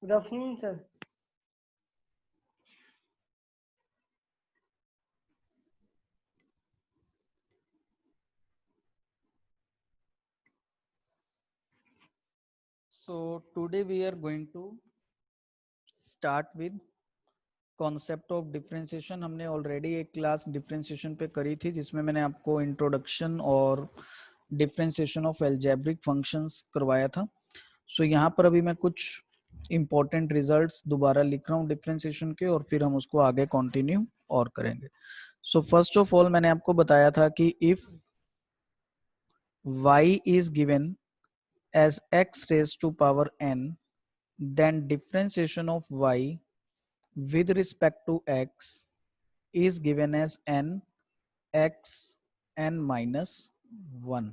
Good afternoon sir. So today we are going to start with concept of differentiation. हमने already एक class differentiation पे करी थी जिसमें मैंने आपको इंट्रोडक्शन और डिफरेंशिएशन ऑफ एल्जेब्रिक फंक्शंस करवाया था। सो यहाँ पर अभी मैं कुछ इंपॉर्टेंट रिजल्ट्स दोबारा लिख रहा हूँ डिफरेंशिएशन के, और फिर हम उसको आगे कंटिन्यू और करेंगे। सो फर्स्ट ऑफ ऑल मैंने आपको बताया था कि if y is given as x raise to power n, then differentiation of y with respect to x is given as n x n minus 1।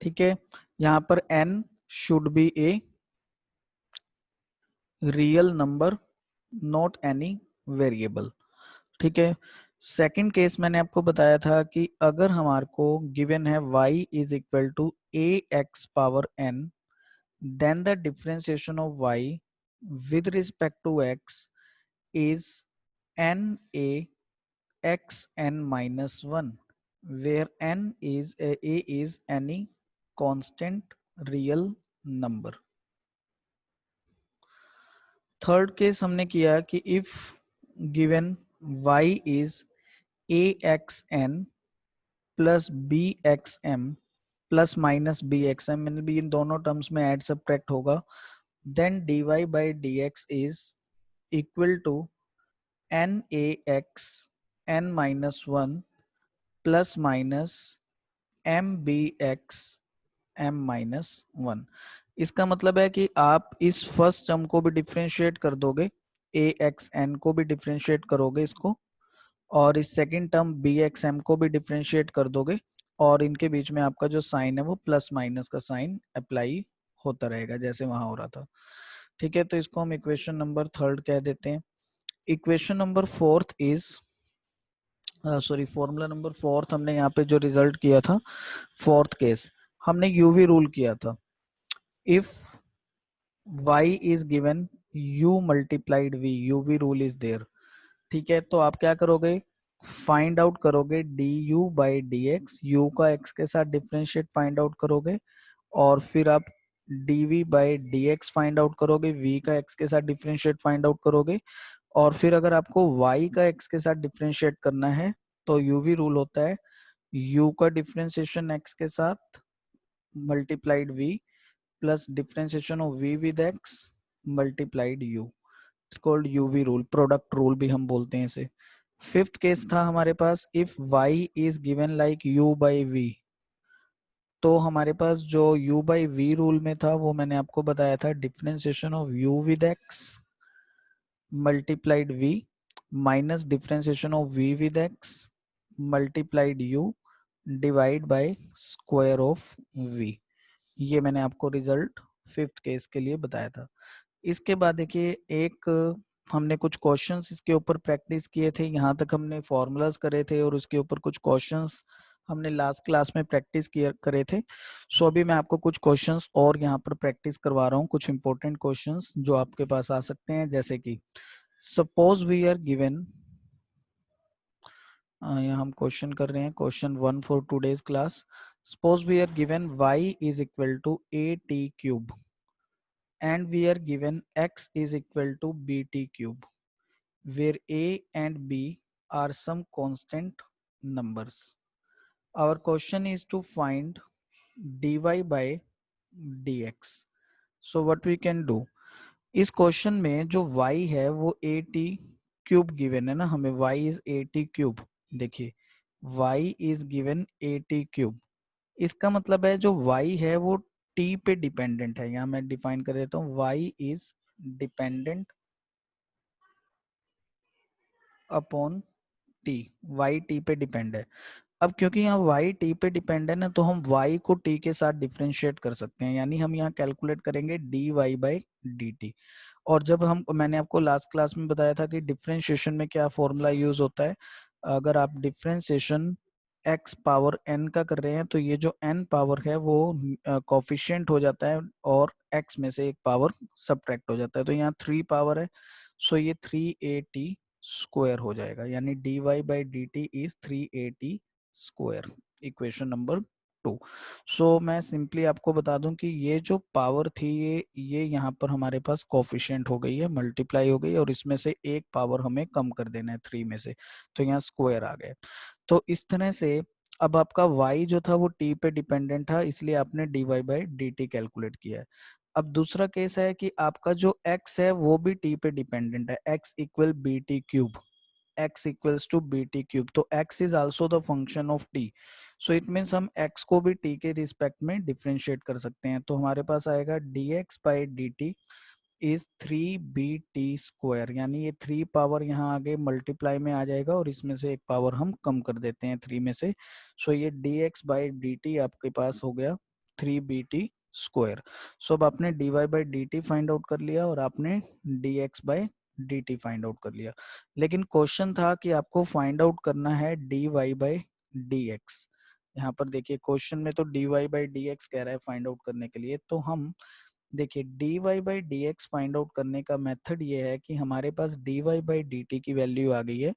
ठीक है, यहाँ पर n should be a real number, not any variable। ठीक है, second case मैंने आपको बताया था कि अगर हमारे को गिवन है y is equal to a x power n, then the differentiation of y with respect to x is n a x n minus 1, where n is a is any constant real number। Third case हमने किया कि if given y is a x n plus B X M plus minus B X M, मैंने भी इन दोनों terms में add subtract होगा, then dy by D x is equal to N A X N minus 1 plus minus M B X M minus 1। इसका मतलब है कि आप इस फर्स्ट टर्म को भी डिफ्रेंशिएट कर दोगे, ए एक्स एन को भी डिफ्रेंशिएट करोगे इसको, और इस second term B X M को भी डिफ्रेंशिएट कर दोगे, और इनके बीच में आपका जो साइन है वो प्लस माइनस का साइन अप्लाई होता रहेगा जैसे वहां हो रहा था। ठीक है, तो इसको हम इक्वेशन नंबर थर्ड कह देते हैं। Equation number fourth is sorry formula number fourth हमने यहाँ पे जो रिजल्ट किया था फोर्थ केस, हमने यूवी रूल किया था। If y is given u multiplied v, u v rule is there. ठीक है, तो आप क्या करोगे, फाइंड आउट करोगे d u by D x, u का एक्स के साथ डिफ्रेंशिएट फाइंड आउट करोगे, और फिर आप d v by D x find out करोगे, वी का एक्स के साथ डिफ्रेंशिएट फाइंड आउट करोगे, और फिर अगर आपको y का x के साथ डिफ्रेंशिएट करना है तो यूवी रूल होता है u का डिफ्रेंशिएशन x के साथ multiplied v plus differentiation of v with x multiplied u, it's called UV rule, product rule भी हम बोलते हैं इसे। फिफ्थ केस था हमारे पास if y is given like u by v, तो हमारे पास जो u बाई v रूल में था वो मैंने आपको बताया था differentiation of u with x multiplied v minus differentiation of v with x multiplied u divide by square of v। ये मैंने आपको रिजल्ट फिफ्थ केस के लिए बताया था। इसके बाद देखिए एक हमने कुछ क्वेश्चंस इसके ऊपर प्रैक्टिस किए थे, यहाँ तक हमने फॉर्मूलाज करे थे और उसके ऊपर कुछ क्वेश्चंस हमने लास्ट क्लास में प्रैक्टिस किए करे थे। सो अभी मैं आपको कुछ क्वेश्चंस और यहाँ पर प्रैक्टिस करवा रहा हूँ, कुछ इंपॉर्टेंट क्वेश्चंस जो आपके पास आ सकते हैं, जैसे कि सपोज वी आर गिवन, यहाँ हम क्वेश्चन कर रहे हैं question 1 for today's class. Suppose we are given y is equal to a t cube and we are given x is equal to bt cube, where a and b are some constant numbers. Our question is to find dy by dx. So what we can do, इस question में जो y है वो ए t cube given है ना हमें, y is a t cube. देखिए y is given A t cube, इसका मतलब है जो y है वो t पे डिपेंडेंट है। यहाँ मैं डिफाइन कर देता हूँ, y is dependent upon t, y t पे डिपेंड है। अब क्योंकि यहाँ y t पे डिपेंड है ना, तो हम y को t के साथ डिफरेंशिएट कर सकते हैं, यानी हम यहाँ कैलकुलेट करेंगे dy बाई dt। और जब हम, मैंने आपको लास्ट क्लास में बताया था कि डिफरेंशिएशन में क्या फॉर्मूला यूज होता है, अगर आप डिफरेंशिएशन x पावर n का कर रहे हैं तो ये जो n पावर है वो कोफिशिएंट हो जाता है और x में से एक पावर सब्ट्रैक्ट हो जाता है, तो यहाँ 3 पावर है, सो ये 3at स्क्वायर हो जाएगा, यानी dy by d T is 3at square, equation number 2। सो मैं सिंपली आपको बता दूं कि ये जो पावर थी ये यहाँ पर हमारे पास कोफिशिएंट हो गई है, मल्टीप्लाई हो गई, और इसमें से एक पावर हमें कम कर देना है 3 में से, तो यहाँ स्क्वायर आ गए। तो इस तरह से अब आपका y जो था वो t पे डिपेंडेंट था, इसलिए आपने dy by d T calculate किया है। अब दूसरा केस है कि आपका जो x है वो भी t पे डिपेंडेंट है, x equal b t cube, x equals to b t cube, तो x is also the function of t, so it means हम x को भी t के रिस्पेक्ट में डिफरेंशिएट कर सकते हैं, तो हमारे पास आएगा dx by d T is 3bt square, यानी ये 3 पावर यहाँ आगे मल्टीप्लाई में आ जाएगा और इसमें से एक पावर हम कम कर देते हैं 3 में से, सो ये dx बाई डी टी आपके पास हो गया 3bt स्क्वायर। सो अब आपने dy by d T find out कर लिया और आपने dx by d T find out कर लिया, लेकिन क्वेश्चन था कि आपको फाइंड आउट करना है dy बाई dx। यहाँ पर देखिए क्वेश्चन में तो dy बाई dx कह रहा है फाइंड आउट करने के लिए, तो हम देखिए dy by dx find out करने का मेथड ये है कि हमारे पास dy बाई dt की वैल्यू आ गई है,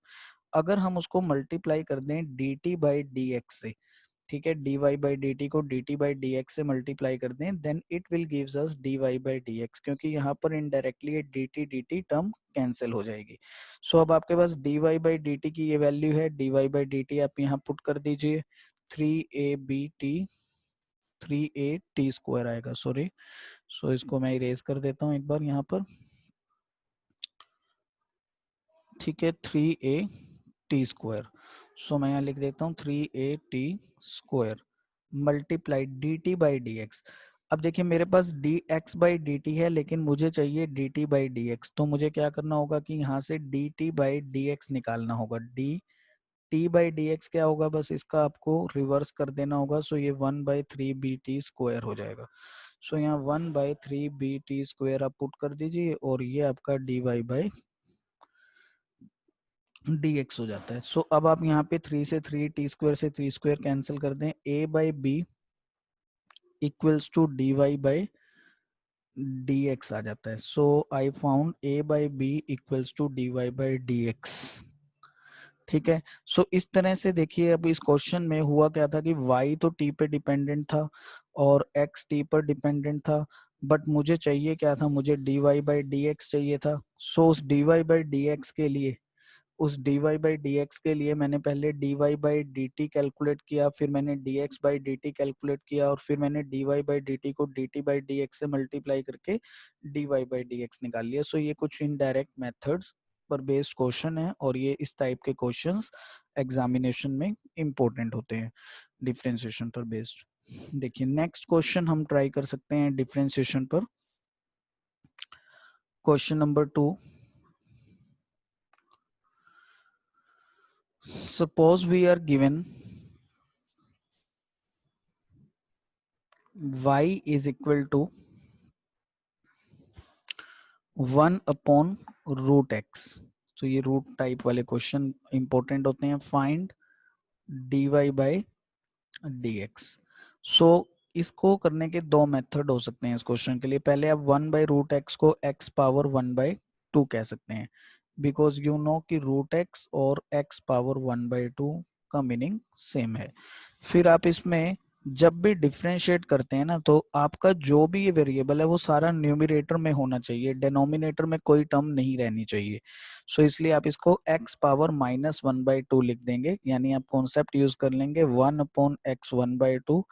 अगर हम उसको मल्टीप्लाई कर दें dt बाई dx से, ठीक है, dy बाई dt को dt बाई dx से मल्टीप्लाई कर दें, then it will gives us dy by dx, क्योंकि यहाँ पर इनडायरेक्टली ये dt टर्म कैंसिल हो जाएगी। सो अब आपके पास dy बाई dt की ये वैल्यू है, dy बाई dt आप यहाँ पुट कर दीजिए, 3a स्क्वायर आएगा, सॉरी, सो इसको मैं इरेज कर देता हूँ एक बार यहाँ पर, ठीक है, 3a स्क्वायर, सो मैं यहाँ लिख देता हूँ 3a square multiply dt by dx। अब देखिए मेरे पास dx बाई dt है, लेकिन मुझे चाहिए dt बाई dx, तो मुझे क्या करना होगा कि यहाँ से dt बाई dx निकालना होगा, dt बाई dx क्या होगा, बस इसका आपको रिवर्स कर देना होगा, सो ये 1/3bt स्क्वायर हो जाएगा। सो यहाँ 1/3bt स्क्वायर आप पुट कर दीजिए और ये आपका dy बाई dx हो जाता है। सो अब आप यहाँ पे 3 से 3 टी स्क्वायर से 3 स्क्वायर कैंसिल कर दें, a by b equals to dy by dx आ जाता है। So I found a by b equals to dy by dx, ठीक है। सो इस तरह से देखिए अब इस क्वेश्चन में हुआ क्या था कि y तो t पे डिपेंडेंट था और x t पर डिपेंडेंट था, बट मुझे चाहिए क्या था, मुझे dy बाई dx चाहिए था। सो उस dy बाई dx के लिए, उस dy बाई dx के लिए मैंने पहले dy बाई dt कैलकुलेट किया, फिर मैंने dx बाई dt कैलकुलेट किया और फिर मैंने dy बाई dt को dt बाई dx से मल्टीप्लाई करके dy बाई dx निकाल लिया। सो ये कुछ इनडायरेक्ट मेथड्स पर बेस्ड क्वेश्चन है और ये इस टाइप के क्वेश्चंस एग्जामिनेशन में इंपॉर्टेंट होते हैं डिफरेंशिएशन पर बेस्ड। देखिए नेक्स्ट क्वेश्चन हम ट्राई कर सकते हैं डिफरेंशिएशन पर, question number 2। Suppose we are given y is equal to 1/√x, तो ये रूट टाइप वाले क्वेश्चन इंपॉर्टेंट होते हैं। Find dy by dx। सो इसको करने के दो मेथड हो सकते हैं इस क्वेश्चन के लिए। पहले आप 1/√x को x पावर 1/2 कह सकते हैं, बिकॉज यू नो कि √x और x पावर 1/2 का मीनिंग सेम है। फिर आप इसमें जब भी डिफरेंशिएट करते हैं ना, तो आपका जो भी ये वेरिएबल है वो सारा न्यूमरेटर में होना चाहिए, डिनोमिनेटर में कोई टर्म नहीं रहनी चाहिए। सो इसलिए आप इसको x पावर -1/2 लिख देंगे, यानी आप कॉन्सेप्ट यूज कर लेंगे 1/x 1/2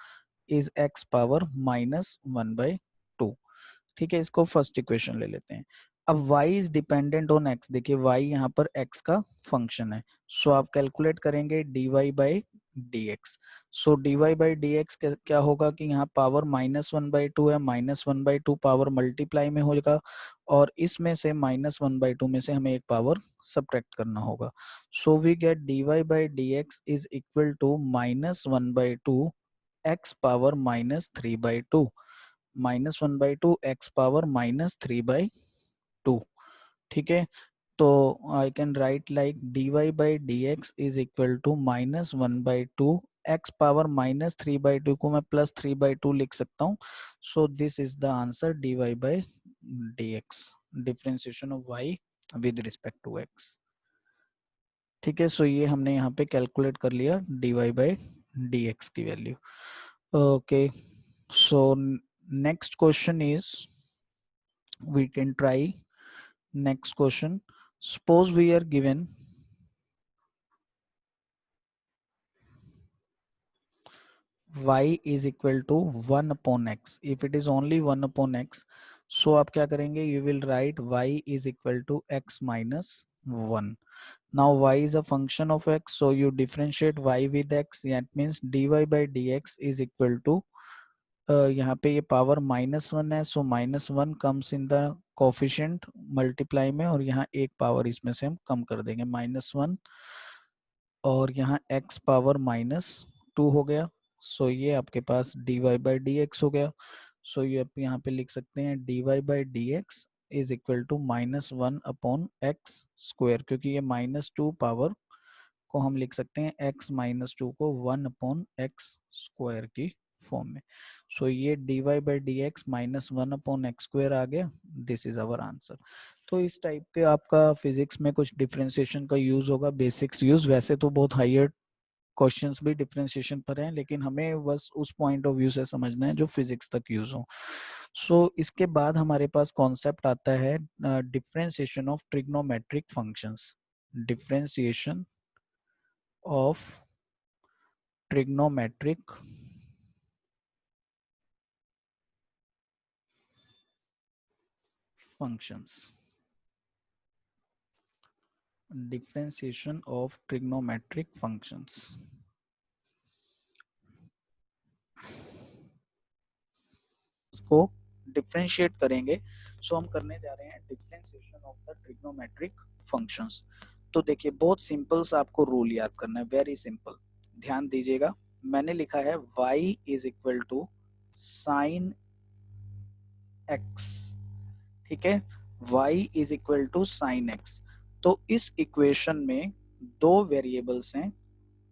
इज x पावर -1/2, ठीक है। इसको फर्स्ट इक्वेशन ले लेते हैं। अब y is dependent on x, देखिए y यहाँ पर x का फंक्शन है, सो आप कैलकुलेट करेंगे dy by dx। So dy by dx क्या होगा कि यहाँ पावर -1/2 है, -1/2 पावर मल्टीप्लाई में होगा और इसमें से -1/2 में से हमें एक पावर सब्ट्रैक्ट करना होगा। So we get dy by dx is equal to -1/2 x power -3/2, -1/2 x power -3/2, ठीक है। तो I can write like dy by D x is equal to -1/2 x power -3/2 को मैं +3/2 लिख सकता हूँ. So this is the answer dy by D x, differentiation of y with respect to x. ठीक है, सो ये हमने यहाँ पे कैलकुलेट कर लिया dy बाई डी एक्स की value. Okay, so next question is, we can try next question. Suppose we are given y is equal to 1 upon x. If it is only 1 upon x, so आप क्या करेंगे, you will write y is equal to x minus 1. Now y is a function of x, so you differentiate y with x. That means dy by dx is equal to यहाँ पे ये power -1 है, सो -1 comes in the coefficient multiply में, और यहाँ एक power इसमें से हम कम कर देंगे -1, और यहाँ x पावर -2 हो गया. सो ये आपके पास dy बाई डी एक्स हो गया. सो ये आप यहाँ पे लिख सकते हैं dy by D x is equal to -1 upon x square, क्योंकि ये -2 पावर को हम लिख सकते हैं x -2 को 1 अपॉन एक्स स्क्वायर की फॉर्म में. सो ये dy by D x -1 upon x square आ गया. This is our answer. तो इस टाइप के आपका फिजिक्स में कुछ डिफरेंशिएशन का यूज होगा, बेसिक्स यूज. वैसे तो बहुत हायर क्वेश्चंस भी डिफरेंशिएशन पर हैं, लेकिन हमें बस उस पॉइंट ऑफ व्यू से समझना है जो फिजिक्स तक यूज हो. सो इसके बाद हमारे पास कॉन्सेप्ट आता है differentiation of trigonometric functions. Differentiation of trigonometric functions. Differentiation of trigonometric functions. इसको डिफरेंशिएट करेंगे. सो हम करने जा रहे हैं differentiation of the trigonometric functions. तो देखिए, बहुत सिंपल सा आपको रूल याद करना है, वेरी सिंपल. ध्यान दीजिएगा, मैंने लिखा है y is equal to sine x. ठीक है, y is equal to sine x. तो इस इक्वेशन में दो वेरिएबल्स हैं.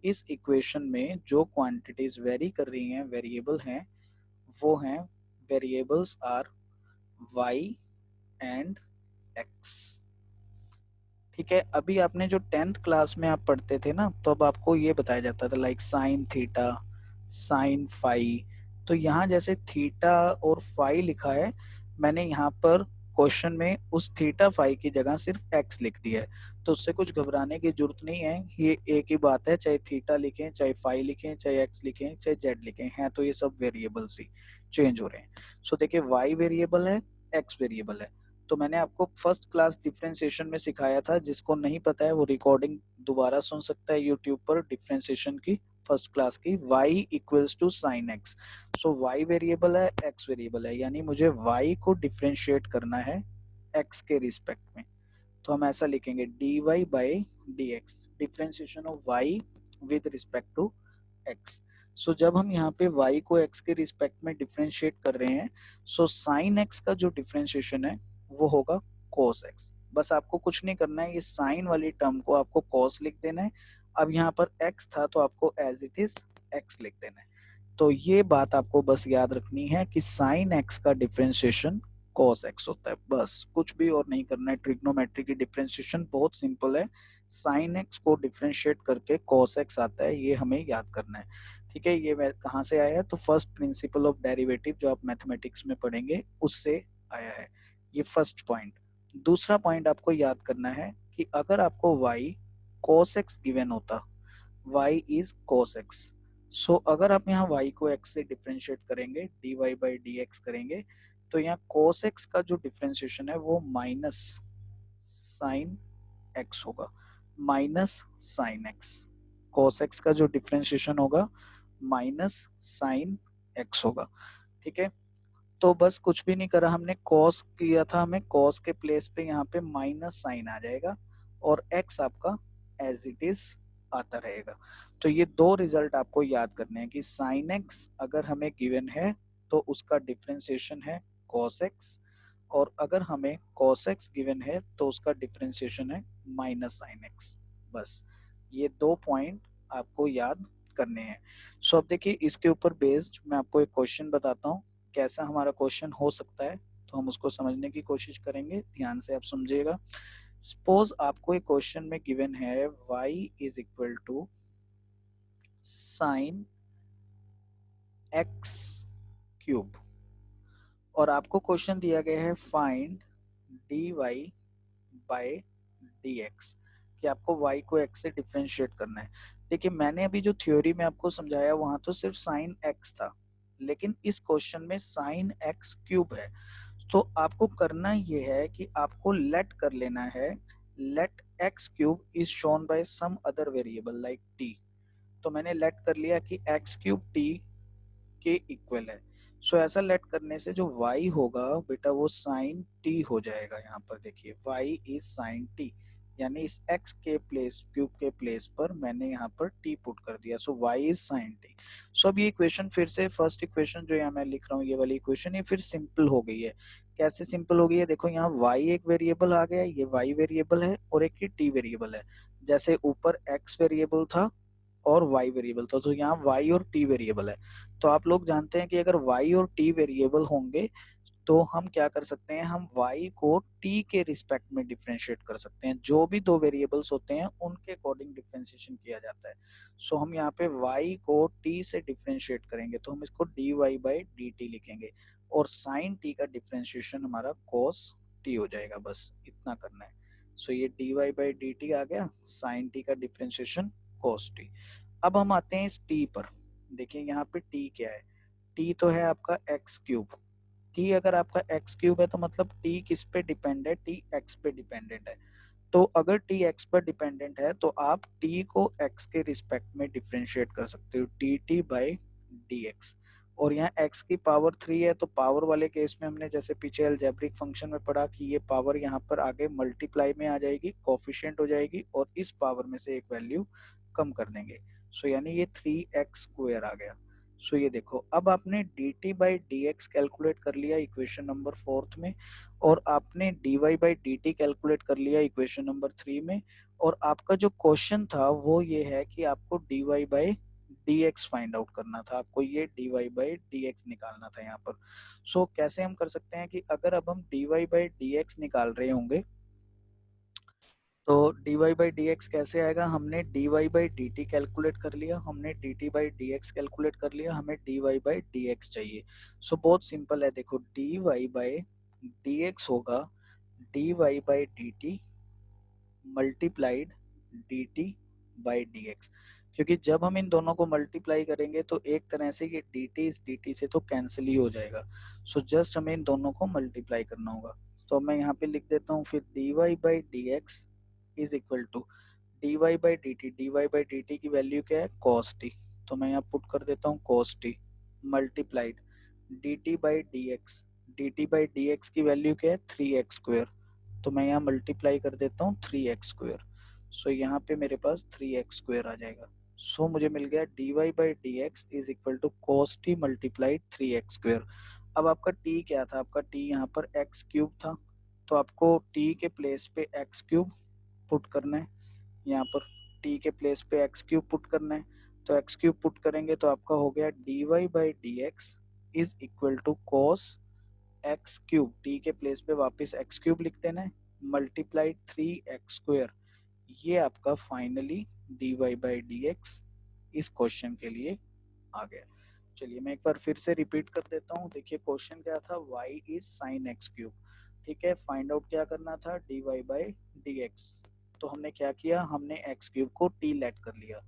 इस इक्वेशन में जो क्वांटिटीज वेरी कर रही हैं, वेरिएबल हैं, वो हैं variables are y and x. ठीक है, अभी आपने जो 10th क्लास में आप पढ़ते थे ना, तो अब आपको ये बताया जाता था like sine theta, sine phi. तो यहाँ जैसे थीटा और फाई लिखा है, मैंने यहाँ पर क्वेश्चन में उस थीटा फाई की जगह सिर्फ एक्स लिख दिया है. तो उससे कुछ घबराने की जरूरत नहीं है, ये एक ही बात है. चाहे थीटा लिखें, चाहे फाई लिखें, चाहे एक्स लिखें, चाहे जेड लिखें, हैं तो ये सब वेरिएबल्स ही, चेंज हो रहे हैं. सो देखिए, वाई वेरिएबल है, एक्स वेरिएबल है. तो मैंने आपको फर्स्ट क्लास डिफरेंशिएशन में सिखाया था. जिसको नहीं पता है वो रिकॉर्डिंग दोबारा सुन सकता है यूट्यूब पर, डिफरेंशिएशन की फर्स्ट क्लास की. y equals to sine x. So y variable है, x वेरिएबल है, यानी मुझे y को डिफरेंशिएट करना है x के रिस्पेक्ट में. तो हम ऐसा लिखेंगे dy by D x, differentiation of y with respect to x. So जब हम यहाँ पे y को x के रिस्पेक्ट में डिफरेंशिएट कर रहे हैं, सो साइन x का जो डिफरेंशिएशन है वो होगा cos x. बस आपको कुछ नहीं करना है, ये साइन वाली टर्म को आपको cos लिख देना है. अब यहाँ पर x था तो आपको एज इट इज x लिख देना है. तो ये बात आपको बस याद रखनी है कि साइन x का डिफरेंशिएशन cos x होता है. बस कुछ भी और नहीं करना है. ट्रिग्नोमेट्री की डिफरेंशिएशन बहुत सिंपल है. साइन x को डिफरेंशिएट करके cos x आता है, ये हमें याद करना है. ठीक है, ये कहाँ से आया है, तो फर्स्ट प्रिंसिपल ऑफ डेरिवेटिव जो आप मैथमेटिक्स में पढ़ेंगे उससे आया है. ये फर्स्ट पॉइंट. दूसरा पॉइंट आपको याद करना है कि अगर आपको y cos x गिवन होता, y इज cos x. सो अगर आप यहाँ y को x से डिफरेंशिएट करेंगे, dy बाई डी एक्स करेंगे, तो यहाँ cos x का जो डिफरेंशिएशन है वो माइनस साइन x होगा. Minus sine x, cos x का जो डिफरेंशिएशन होगा माइनस साइन x होगा. ठीक है, तो बस कुछ भी नहीं करा हमने, cos किया था, हमें cos के प्लेस पे यहाँ पे माइनस साइन आ जाएगा और x आपका एज इट इज आता रहेगा. तो ये दो रिजल्ट आपको याद करने हैं कि साइन x अगर हमें गिवन है तो उसका डिफरेंशिएशन है cos x, और अगर हमें cos x गिवन है तो उसका डिफरेंशिएशन है माइनस साइन x। बस ये 2 पॉइंट आपको याद करने हैं। सो अब देखिए इसके ऊपर बेस्ड मैं आपको एक क्वेश्चन बताता हूँ कैसा हमारा क्वेश्चन हो सकता है, तो हम उसको समझने की कोशिश करेंगे। ध्यान से आप समझिएगा। सपोज आपको एक क्वेश्चन में गिवन है y is equal to sine x cube और आपको क्वेश्चन दिया गया है फाइंड dy बाय dx कि आपको y को x से डिफरेंशिएट करना है। देखिए मैंने अभी जो थ्योरी में आपको समझाया वहां तो सिर्फ साइन x था, लेकिन इस क्वेश्चन में साइन x क्यूब है। तो आपको करना ये है कि आपको लेट कर लेना है, let x cube is shown by some other variable like t। तो मैंने लेट कर लिया कि x क्यूब t के इक्वल है। सो ऐसा लेट करने से जो y होगा बेटा वो साइन t हो जाएगा। यहाँ पर देखिए y इज साइन t, यानी इस x के प्लेस क्यूब के प्लेस पर मैंने यहाँ पर t पुट कर दिया। सो y इज साइन t। सो अब ये इक्वेशन फिर से फर्स्ट इक्वेशन जो यहाँ मैं लिख रहा हूँ ये वाली इक्वेशन ये फिर सिंपल हो गई है। कैसे सिंपल हो गई है? देखो यहाँ y एक वेरिएबल आ गया, ये y वेरिएबल है और एक ही t वेरिएबल है। जैसे ऊपर x वेरिएबल था और y वेरिएबल था, तो यहाँ y और t वेरिएबल है। तो आप लोग जानते हैं कि अगर y और t वेरिएबल होंगे तो हम क्या कर सकते हैं, हम y को t के रिस्पेक्ट में डिफरेंशिएट कर सकते हैं। जो भी दो वेरिएबल्स होते हैं उनके अकॉर्डिंग डिफरेंशिएशन किया जाता है। सो हम यहाँ पे y को t से डिफरेंशिएट करेंगे तो हम इसको dy बाई dt लिखेंगे और sin t का डिफरेंशिएशन हमारा cos t हो जाएगा। बस इतना करना है। सो ये dy बाई dt आ गया, sin t का डिफरेंशिएशन cos t। अब हम आते हैं इस t पर। देखिए यहाँ पे t क्या है? t तो है आपका x क्यूब। t अगर आपका x क्यूब है तो मतलब t किस पे डिपेंड है? t x पे डिपेंडेंट है। तो अगर t x पर डिपेंडेंट है तो आप t को x के रिस्पेक्ट में डिफरेंशिएट कर सकते हो dt बाई dx। और यहाँ x की पावर 3 है तो पावर वाले केस में हमने जैसे पीछे अलजेब्रिक फंक्शन में पढ़ा कि ये पावर यहाँ पर आगे मल्टीप्लाई में आ जाएगी, कोफिशिएंट हो जाएगी और इस पावर में से एक वैल्यू कम कर देंगे। सो यानी ये 3x स्क्वायर आ गया। सो ये देखो अब आपने dt बाई dx कैलकुलेट कर लिया इक्वेशन नंबर 4 में, और आपने dy बाई dt कैलकुलेट कर लिया इक्वेशन नंबर 3 में। और आपका जो क्वेश्चन था वो ये है कि आपको dy by dx find out करना था, आपको ये dy बाई dx निकालना था यहाँ पर। सो कैसे हम कर सकते हैं कि अगर अब हम dy बाई dx निकाल रहे होंगे तो dy बाई dx कैसे आएगा? हमने dy बाई dt कैलकुलेट कर लिया, हमने dt बाई dx कैलकुलेट कर लिया, हमें dy बाई dx चाहिए। सो बहुत सिंपल है, देखो dy बाई dx होगा dy by dt multiplied dt by dx। क्योंकि जब हम इन दोनों को मल्टीप्लाई करेंगे तो एक तरह से ये dt इस dt से तो कैंसिल ही हो जाएगा। सो जस्ट हमें इन दोनों को मल्टीप्लाई करना होगा। तो मैं यहाँ पे लिख देता हूँ फिर dy by dx is equal to dy by dt की वैल्यू क्या है? cos t। तो मैं यहाँ पुट कर देता हूँ cos t multiplied dt by dx, dt by dx की वैल्यू क्या है? 3x square. तो मैं यहाँ मल्टीप्लाई कर देता हूँ 3x स्क्वायर। सो यहाँ पे मेरे पास 3x स्क्वायर आ जाएगा। सो मुझे मिल गया dy by dx is equal to cos t multiplied 3x square. अब आपका t क्या था? आपका t यहाँ पर x क्यूब था, तो आपको t के प्लेस पे x क्यूब पुट करना है। यहाँ पर t के प्लेस पे x क्यूब पुट करना है, तो x क्यूब पुट करेंगे तो आपका हो गया dy by dx is equal to cos x cube, t के प्लेस पे वापस x क्यूब लिख देना है मल्टीप्लाइड 3x स्क्वायर। ये आपका फाइनली dy बाई dx इस क्वेश्चन के लिए आ गया। चलिए मैं एक बार फिर से रिपीट कर देता हूँ। देखिए क्वेश्चन क्या था? y is sine x cube. ठीक है, फाइंड आउट क्या करना था? dy by dx। तो हमने क्या किया? हमने x क्यूब को t लेट कर लिया,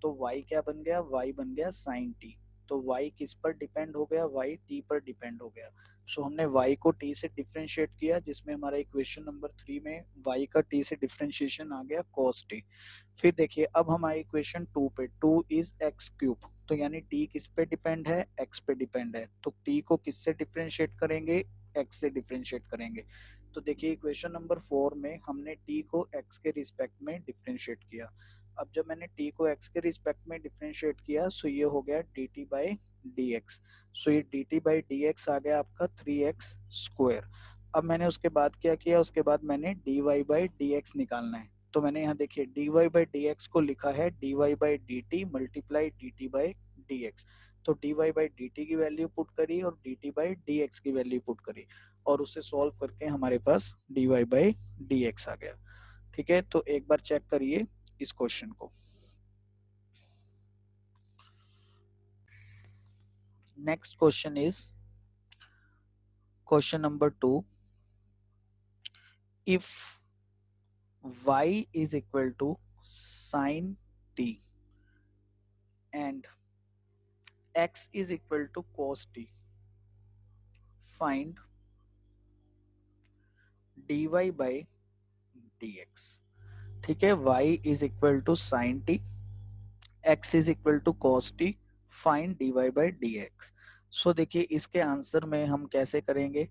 तो y क्या बन गया? y बन गया साइन t। तो y किस पर डिपेंड हो गया? y t पर डिपेंड हो गया। सो हमने y को t से डिफरेंशिएट किया, जिसमें हमारा इक्वेशन नंबर 3 में y का t से डिफरेंशिएशन आ गया cos t। फिर देखिए अब हम आए इक्वेशन 2 पे, 2 इज x क्यूब। तो यानी t किस पे डिपेंड है? x पे डिपेंड है, तो t को किससे डिफरेंशिएट करेंगे? x से डिफरेंशिएट करेंगे। तो देखिए इक्वेशन नंबर 4 में हमने t को x के रिस्पेक्ट में डिफरेंशिएट किया। अब जब मैंने t को x के रिस्पेक्ट में डिफरेंशिएट किया सो ये हो गया dt बाई dx। सो ये dt बाई dx आ गया आपका 3x स्क्वायर। अब मैंने उसके बाद क्या किया, उसके बाद मैंने dy बाई डी एक्स निकालना है। तो मैंने यहाँ देखिए dy बाई डी एक्स को लिखा है dy by d T multiply D t by D x. तो dy बाई डी टी की वैल्यू पुट करी और dt बाई डी एक्स की वैल्यू पुट करी और उसे सॉल्व करके हमारे पास dy बाई डी एक्स आ गया। ठीक है, तो एक बार चेक करिए इस क्वेश्चन को। Next question is question number 2। If y is equal to sin t and x is equal to cos t, find dy by dx। ठीक है, y is equal to sin t, x is equal to cos t, find dy by dx। सो देखिए इसके answer में हम कैसे करेंगे,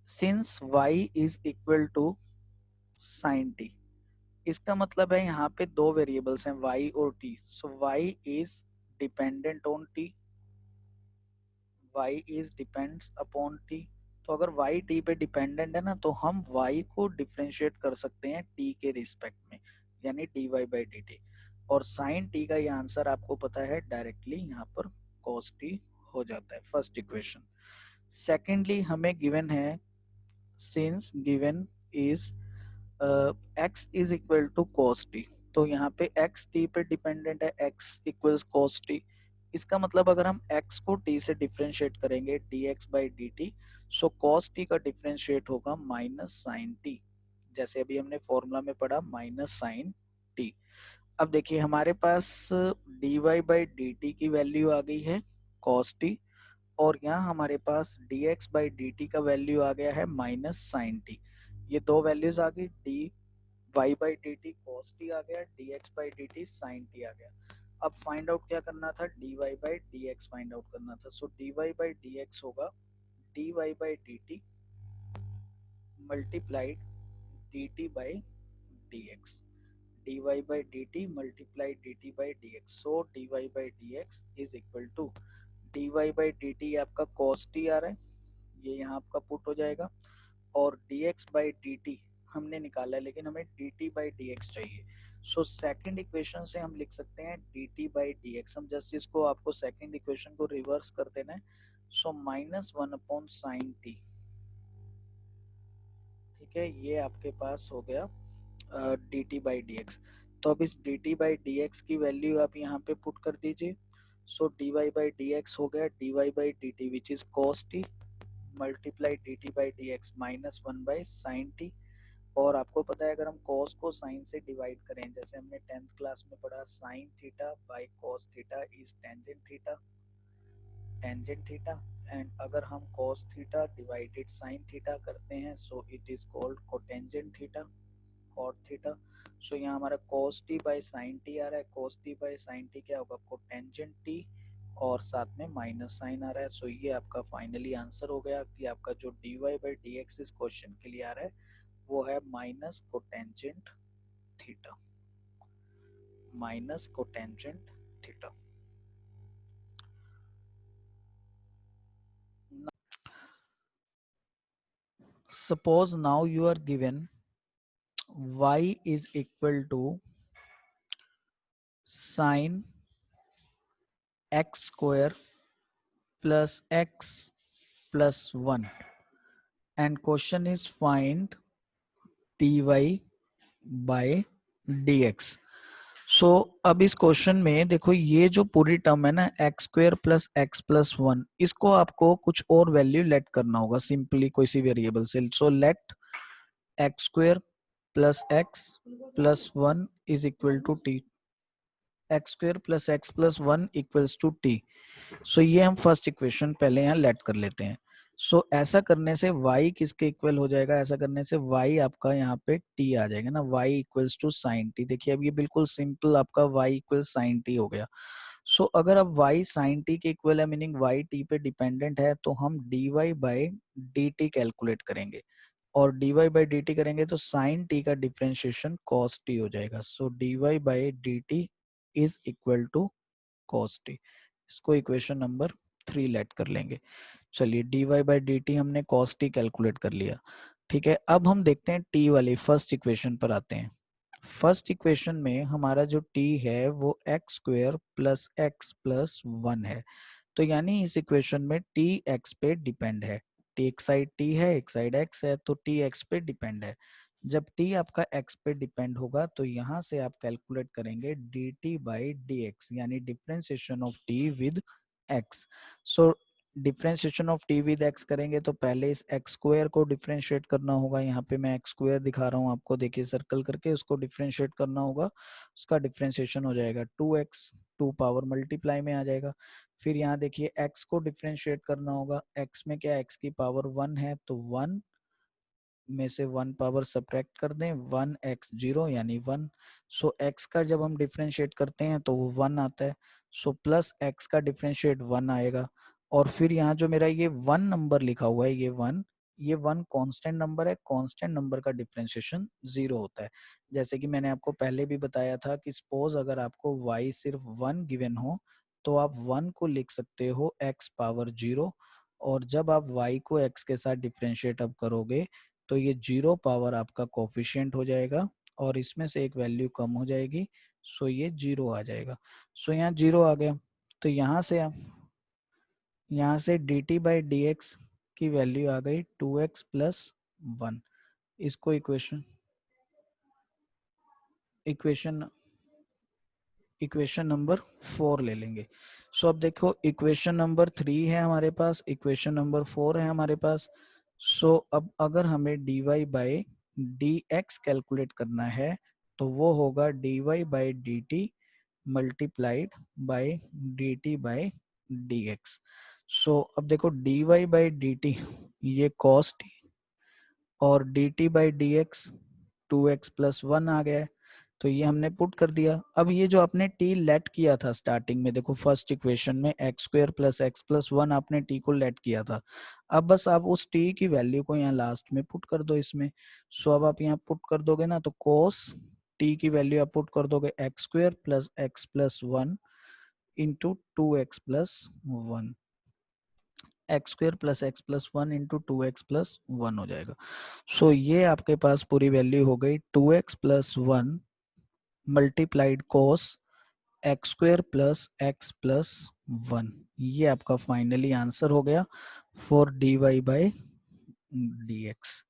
since y is equal to sin t, इसका मतलब है यहाँ पे दो वेरिएबल्स हैं y और t। So y is dependent on t, y is depends upon t। तो अगर y t पे डिपेंडेंट है ना तो हम y को डिफरेंशिएट कर सकते हैं t के रिस्पेक्ट में, यानी dy बाई dt। और sin t का ये आंसर आपको पता है डायरेक्टली यहाँ पर cos t हो जाता है, फर्स्ट इक्वेशन। सेकेंडली हमें गिवन है, since given is x is equal to cos t, तो यहाँ पे x t पे डिपेंडेंट है, x इक्वल्स cos t। इसका मतलब अगर हम x को t से डिफरेंशिएट करेंगे dx by dt, so cos t का डिफरेंशिएट होगा माइनस sin t, जैसे अभी हमने फॉर्मूला में पढ़ा माइनस sin t। अब देखिए हमारे पास dy बाई dt की वैल्यू आ गई है cos t, और यहाँ हमारे पास dx बाई dt का वैल्यू आ गया है माइनस sin t। ये दो वैल्यूज आ गई, d y by d t cos t आ गया, d x by d t sine t आ गया। अब फाइंड आउट क्या करना था, d y by D x find out करना था। So d y by D x होगा d y by d t multiplied d t by D x, d y by d t multiplied d t by D x. So d y by D x is equal to d y by d t आपका cos t आ रहा है, ये यहाँ आपका put हो जाएगा, और dx बाई dt हमने निकाला है, लेकिन हमें dt बाई dx चाहिए। सो सेकंड इक्वेशन से हम लिख सकते हैं dt बाई dx। हम जस्ट इसको आपको सेकंड इक्वेशन को रिवर्स कर देना है। So minus one upon sine T, ठीक है, ये आपके पास हो गया dt बाई dx। तो अब इस dt बाई dx की वैल्यू आप यहाँ पे पुट कर दीजिए। सो dy बाई dx हो गया dy by dt which is cos t multiply D t by D x minus one by sine T. और आपको पता है अगर हम cos को sin से डिवाइड करें, जैसे हमने 10th क्लास में पढ़ा sin theta by cos theta is tangent theta. And अगर हम cos theta divided sin theta करते हैं so it is called cotangent theta, cot theta. So यहाँ हमारा cos t by sin t आ रहा है, cos t by sin t क्या होगा कोटेंजेंट t, और साथ में माइनस साइन आ रहा है। सो ये आपका फाइनली आंसर हो गया कि आपका जो dy बाई डी एक्स इस क्वेश्चन के लिए आ रहा है वो है minus cotangent theta, minus cotangent theta. Suppose now you are given y is equal to sin x square plus x plus 1 and question is find dy by dx। सो अब इस question में देखो ये जो पूरी टर्म है ना x square plus x plus one, इसको आपको कुछ और वैल्यू लेट करना होगा सिंपली कोई सी वेरिएबल से। So let x square plus x plus one is equal to t, x square plus x plus one equals to t. So ये हम फर्स्ट इक्वेशन पहले यहाँ लेट कर लेते हैं। सो ऐसा करने से y किसके इक्वल हो जाएगा, ऐसा करने से y आपका यहाँ पे t आ जाएगा ना, y equals to sine t. देखिए अब ये बिल्कुल सिंपल आपका y इक्वल साइन टी हो गया। सो अगर अब y साइन टी के इक्वल है मीनिंग y t पे डिपेंडेंट है, तो हम dy बाई dt कैलकुलेट करेंगे, और dy बाई dt करेंगे तो साइन t का डिफरेंशिएशन cos t हो जाएगा। सो dy by dt is equal to cos t। इसको इक्वेशन नंबर 3 लेट कर लेंगे। चलिए dy बाई dt हमने cos t कैलकुलेट कर लिया। ठीक है, अब हम देखते हैं टी वाली फर्स्ट इक्वेशन पर आते हैं। फर्स्ट इक्वेशन में हमारा जो टी है वो x square plus x plus one है। तो यानी इस इक्वेशन में टी एक्स पे डिपेंड है। टी एक साइड टी है, एक साइड एक्स है, तो टी एक्स पे डिपेंड है। जब टी आपका एक्स पे डिपेंड होगा तो यहाँ से आप कैलकुलेट करेंगे d t by D x, यानी differentiation of t with x. So differentiation of t with x करेंगे तो पहले इस एक्स स्क्वायर को डिफ्रेंशिएट करना होगा। यहाँ पे मैं एक्स स्क्वायर दिखा रहा हूँ आपको, देखिए सर्कल करके उसको डिफ्रेंशिएट करना होगा। उसका डिफ्रेंशिएशन हो जाएगा 2x, 2 पावर मल्टीप्लाई में आ जाएगा। फिर यहाँ देखिए x को डिफ्रेंशिएट करना होगा। x में क्या, x की पावर 1 है तो 1 में से 1 पावर सब्ट्रैक्ट कर दें, 1x 0 यानी 1। सो x का जब हम डिफ्रेंशिएट करते हैं तो वो 1 आता है। सो प्लस x का डिफ्रेंशिएट 1 आएगा। और फिर यहाँ जो मेरा ये 1 नंबर लिखा हुआ है, ये 1 कांस्टेंट नंबर है। कांस्टेंट नंबर का डिफ्रेंशिएशन 0 होता है। जैसे कि मैंने आपको पहले भी बताया था कि सपोज अगर आपको y सिर्फ 1 गिवन हो तो आप 1 को लिख सकते हो x पावर 0। और जब आप y को x के साथ डिफ्रेंशिएट अब करोगे तो ये 0 पावर आपका कोफिशिएंट हो जाएगा और इसमें से एक वैल्यू कम हो जाएगी। सो ये 0 आ जाएगा। सो यहाँ 0 आ गया। तो यहाँ से D t by D x की वैल्यू आ गई 2x प्लस 1। इसको इक्वेशन इक्वेशन इक्वेशन नंबर 4 ले लेंगे। सो अब देखो इक्वेशन नंबर 3 है हमारे पास, इक्वेशन नंबर 4 है हमारे पास। सो अब अगर हमें dy by D x calculate करना है तो वो होगा dy by d t multiplied by d t by D x. So अब देखो dy बाई डी टी ये cos t और d t by D x 2x plus 1 आ गया है। तो ये हमने पुट कर दिया। अब ये जो आपने t लेट किया था स्टार्टिंग में, देखो फर्स्ट इक्वेशन में x square plus x plus 1 आपने t को लेट किया था। अब बस आप उस t की वैल्यू को यहाँ लास्ट में पुट कर दो इसमें। सो अब आप यहाँ पुट कर दोगे ना तो cos t की वैल्यू आप पुट कर दोगे x square plus x plus 1 into 2x plus 1। X square plus x plus 1 into 2x plus 1 हो जाएगा। सो ये आपके पास पूरी वैल्यू हो गई 2x plus 1 multiplied cos x square plus x plus 1। ये आपका फाइनली आंसर हो गया for d y by D x.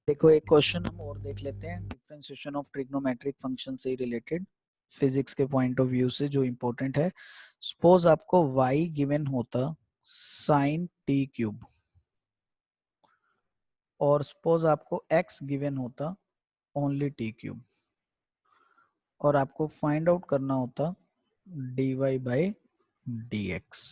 देखो एक क्वेश्चन हम और देख लेते हैं डिफरेंशिएशन ऑफ ट्रिग्नोमेट्रिक फंक्शन से रिलेटेड, फिजिक्स के पॉइंट ऑफ व्यू से जो इंपॉर्टेंट है। सपोज आपको y गिवन होता साइन टी क्यूब और सपोज आपको x गिवन होता ओनली टी क्यूब और आपको फाइंड आउट करना होता d y by D x.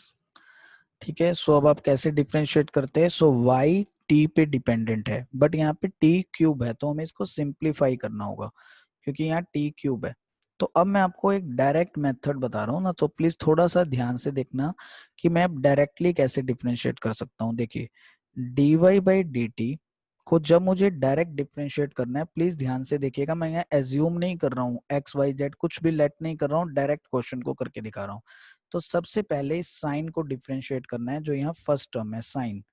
ठीक है, सो अब आप कैसे डिफरेंशिएट करते हैं। सो y t पे डिपेंडेंट है बट यहाँ पे t क्यूब है तो हमें इसको सिंप्लीफाई करना होगा क्योंकि यहाँ t क्यूब है। तो अब मैं आपको एक डायरेक्ट मेथड बता रहा हूँ ना, तो प्लीज थोड़ा सा ध्यान से देखना कि मैं अब डायरेक्टली कैसे डिफरेंशिएट कर सकता हूँ। देखिए dy बाई डी टी को जब मुझे डायरेक्ट डिफरेंशिएट करना है, प्लीज ध्यान से देखिएगा, मैं यहाँ एज्यूम नहीं कर रहा हूँ, एक्स वाई जेड कुछ भी लेट नहीं कर रहा हूँ, डायरेक्ट क्वेश्चन को करके दिखा रहा हूँ। तो सबसे पहले इस साइन को डिफरेंशिएट करना है। जो यहाँ फर्स्ट टर्म है साइन,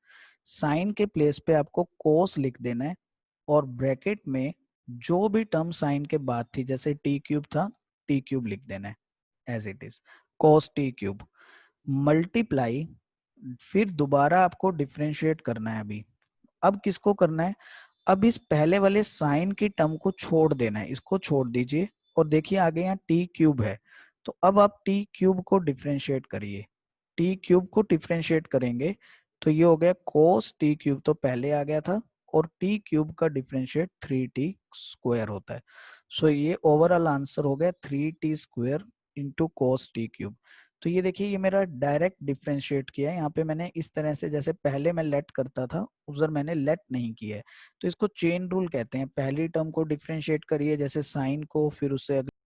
साइन के प्लेस पे आपको कोस लिख देना है और ब्रैकेट में जो भी टर्म साइन के बाद थी, जैसे टी क्यूब था टी क्यूब लिख देना है as it is, cos t cube multiply. फिर दोबारा आपको डिफरेंशिएट करना है अभी। अब किसको करना है, अब इस पहले वाले साइन की टर्म को छोड़ देना है, इसको छोड़ दीजिए और देखिए आगे यहाँ टी क्यूब है। तो अब आप टी क्यूब को डिफरेंशिएट करिए। टी क्यूब को डिफरेंशिएट करेंगे तो ये हो गया कोस टी क्यूब, तो पहले आ गया था, और टी क्यूब का डिफरेंशिएट 3t स्क्वायर होता है। सो ये ओवरऑल आंसर हो गया 3t square into cos t cube. तो ये देखिए ये मेरा डायरेक्ट डिफरेंशिएट किया है। यहाँ पे मैंने इस तरह से, जैसे पहले मैं लेट करता था उधर मैंने लेट नहीं किया है, तो इसको चेन रूल कहते हैं। पहली टर्म को डिफरेंशिएट करिए जैसे साइन को, फिर उससे